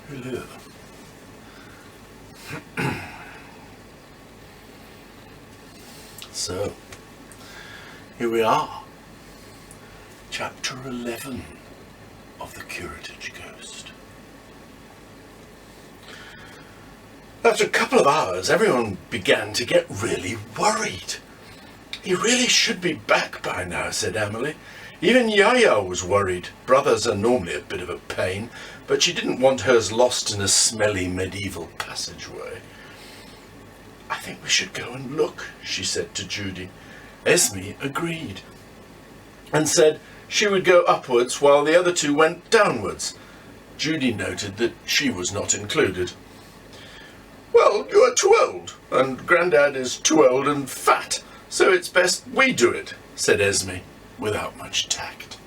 Hello. So, here we are. Chapter 11 of the Curatage Ghost. After a couple of hours, everyone began to get really worried. He really should be back by now, said Emily. Even Yaya was worried. Brothers are normally a bit of a pain, but she didn't want hers lost in a smelly medieval passageway. I think we should go and look, she said to Judy. Esme agreed and said she would go upwards while the other two went downwards. Judy noted that she was not included. Well, you are too old, and Grandad is too old and fat, so it's best we do it, said Esme, without much tact.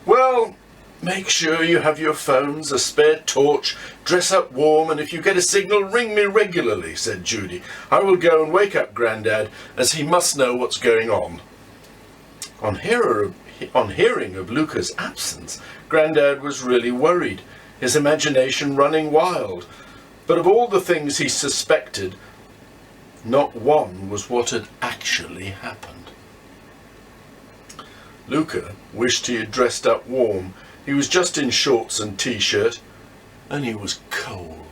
Well, make sure you have your phones, a spare torch, dress up warm, and if you get a signal, ring me regularly, said Judy. I will go and wake up Grandad, as he must know what's going on. On hearing of Luka's absence, Grandad was really worried, his imagination running wild. But of all the things he suspected, not one was what had actually happened. Luka wished he had dressed up warm. He was just in shorts and t-shirt, and he was cold.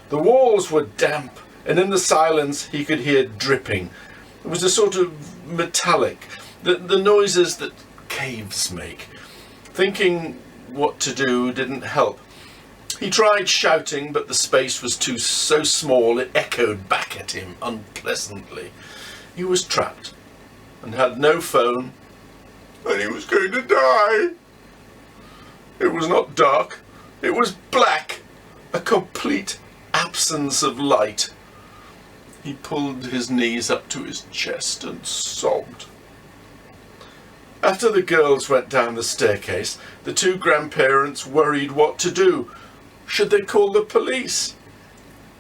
The walls were damp, and in the silence he could hear dripping. It was a sort of metallic, the noises that caves make. Thinking what to do didn't help. He tried shouting, but the space was so small it echoed back at him unpleasantly. He was trapped and had no phone, and he was going to die. It was not dark, it was black, a complete absence of light. He pulled his knees up to his chest and sobbed. After the girls went down the staircase, the two grandparents worried what to do. Should they call the police?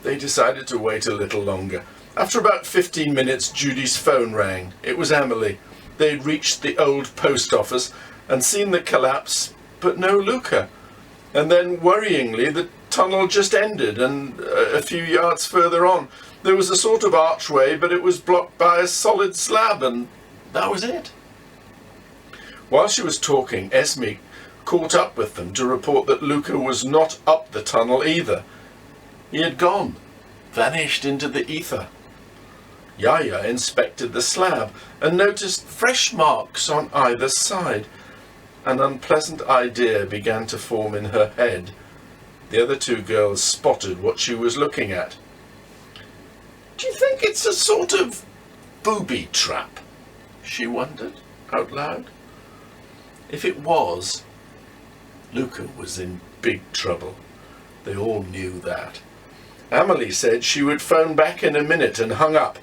They decided to wait a little longer. After about 15 minutes, Judy's phone rang. It was Emily. They had reached the old post office and seen the collapse, but no Luka. And then, worryingly, the tunnel just ended, and a few yards further on, there was a sort of archway, but it was blocked by a solid slab, and that was it. While she was talking, Esme caught up with them to report that Luka was not up the tunnel either. He had gone, vanished into the ether. Yaya inspected the slab and noticed fresh marks on either side. An unpleasant idea began to form in her head. The other two girls spotted what she was looking at. Do you think it's a sort of booby trap? She wondered out loud. If it was, Luka was in big trouble. They all knew that. Emily said she would phone back in a minute and hung up.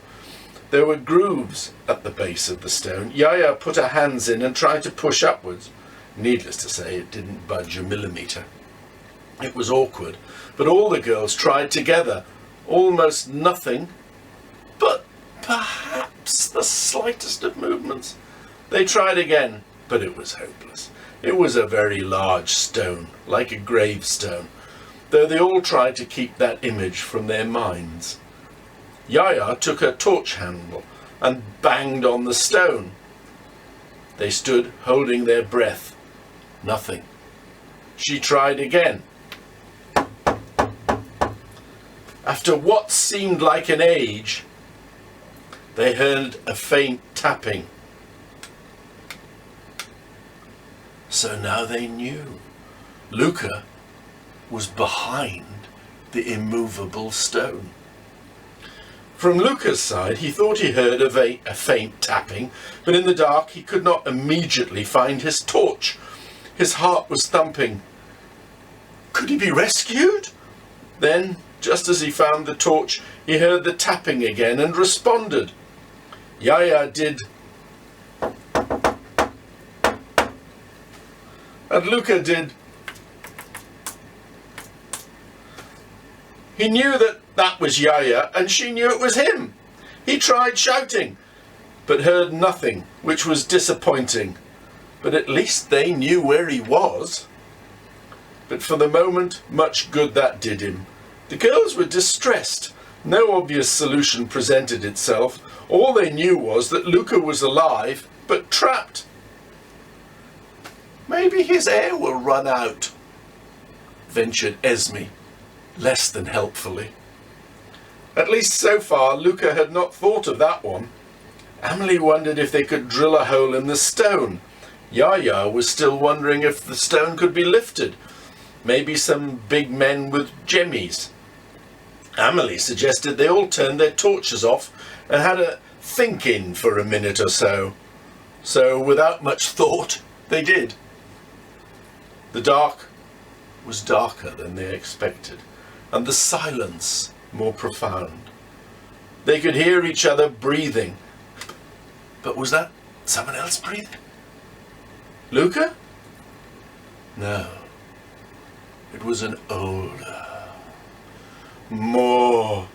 There were grooves at the base of the stone. Yaya put her hands in and tried to push upwards. Needless to say, it didn't budge a millimetre. It was awkward, but all the girls tried together. Almost nothing, but perhaps the slightest of movements. They tried again, but it was hopeless. It was a very large stone, like a gravestone, though they all tried to keep that image from their minds. Yaya took her torch handle and banged on the stone. They stood holding their breath. Nothing. She tried again. After what seemed like an age, they heard a faint tapping. So now they knew. Luka was behind the immovable stone. From Luka's side, he thought he heard a faint tapping, but in the dark he could not immediately find his torch. His heart was thumping. Could he be rescued? Then, just as he found the torch, he heard the tapping again and responded. Yaya did. And Luka did. He knew that was Yaya, and she knew it was him. He tried shouting, but heard nothing, which was disappointing. But at least they knew where he was. but for the moment, much good that did him. The girls were distressed. No obvious solution presented itself. All they knew was that Luka was alive, but trapped. "Maybe his air will run out," ventured Esme, less than helpfully. At least so far, Luka had not thought of that one. Emily wondered if they could drill a hole in the stone. Yaya was still wondering if the stone could be lifted. Maybe some big men with jemmies. Emily suggested they all turned their torches off and had a think-in for a minute or so. So, without much thought, they did. The dark was darker than they expected, and the silence more profound. They could hear each other breathing. But was that someone else breathing? Luka? No. It was an older, more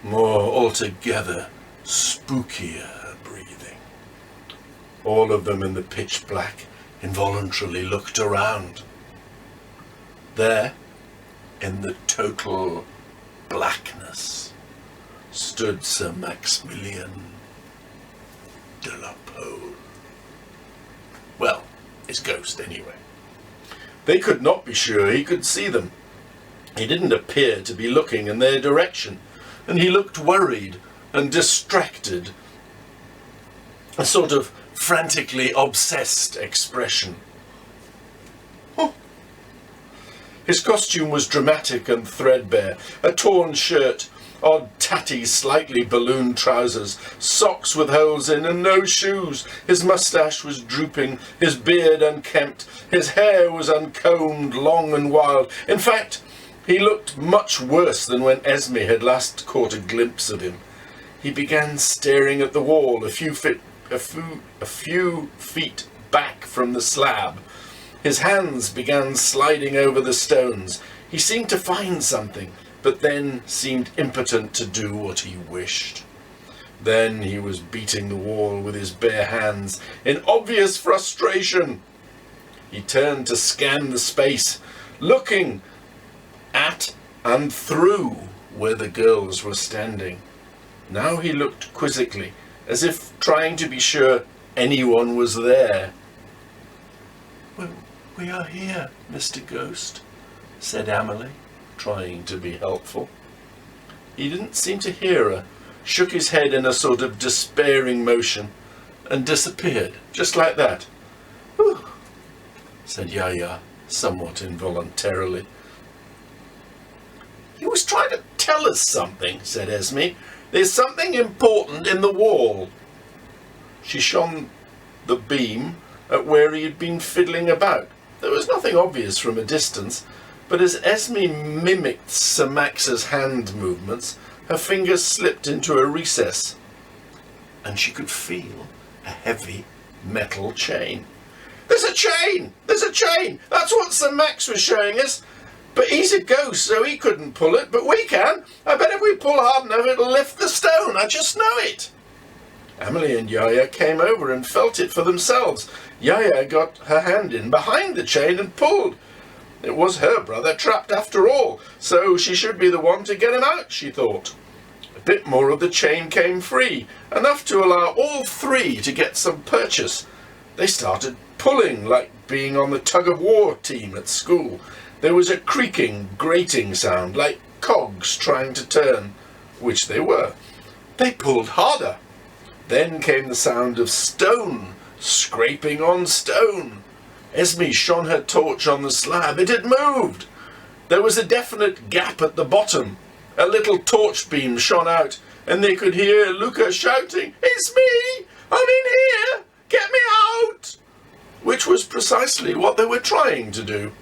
altogether spookier breathing. All of them in the pitch black involuntarily looked around. There, in the total blackness, stood Sir Maximilian de la Pole. Well, his ghost anyway. They could not be sure he could see them. He didn't appear to be looking in their direction, and he looked worried and distracted, a sort of frantically obsessed expression. His costume was dramatic and threadbare, a torn shirt, odd tatty, slightly ballooned trousers, socks with holes in and no shoes. His moustache was drooping, his beard unkempt, his hair was uncombed, long and wild. In fact, he looked much worse than when Esme had last caught a glimpse of him. He began staring at the wall a few feet back from the slab. His hands began sliding over the stones. He seemed to find something, but then seemed impotent to do what he wished. Then he was beating the wall with his bare hands in obvious frustration. He turned to scan the space, looking at and through where the girls were standing. Now he looked quizzically, as if trying to be sure anyone was there. "Well, we are here, Mr. Ghost," said Emily, trying to be helpful. He didn't seem to hear her, shook his head in a sort of despairing motion, and disappeared, just like that. "Whew," said Yaya, somewhat involuntarily. "He was trying to tell us something," said Esme. "There's something important in the wall." She shone the beam at where he had been fiddling about. There was nothing obvious from a distance, but as Esme mimicked Sir Max's hand movements, her fingers slipped into a recess, and she could feel a heavy metal chain. "There's a chain! There's a chain! That's what Sir Max was showing us. But he's a ghost, so he couldn't pull it, but we can. I bet if we pull hard enough, it'll lift the stone. I just know it." Emily and Yaya came over and felt it for themselves. Yaya got her hand in behind the chain and pulled. It was her brother trapped after all, so she should be the one to get him out, she thought. A bit more of the chain came free, enough to allow all three to get some purchase. They started pulling like being on the tug-of-war team at school. There was a creaking, grating sound, like cogs trying to turn, which they were. They pulled harder. Then came the sound of stone scraping on stone. Esme shone her torch on the slab. It had moved. There was a definite gap at the bottom. A little torch beam shone out, and they could hear Luka shouting, "It's me! I'm in here! Get me out!" Which was precisely what they were trying to do.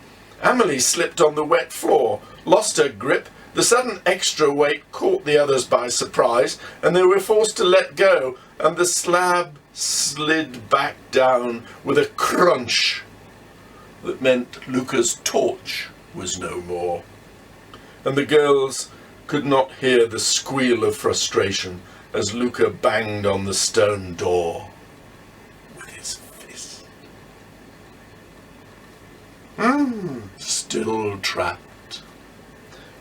Emily slipped on the wet floor, lost her grip. The sudden extra weight caught the others by surprise, and they were forced to let go, and the slab slid back down with a crunch that meant Luka's torch was no more. And the girls could not hear the squeal of frustration as Luka banged on the stone door with his fist. still trapped.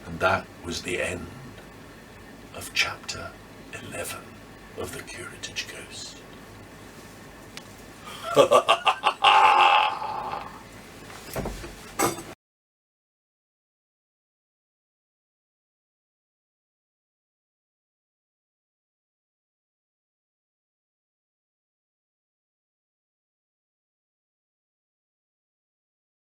And that was the end of chapter 11 of the Curatage Ghost.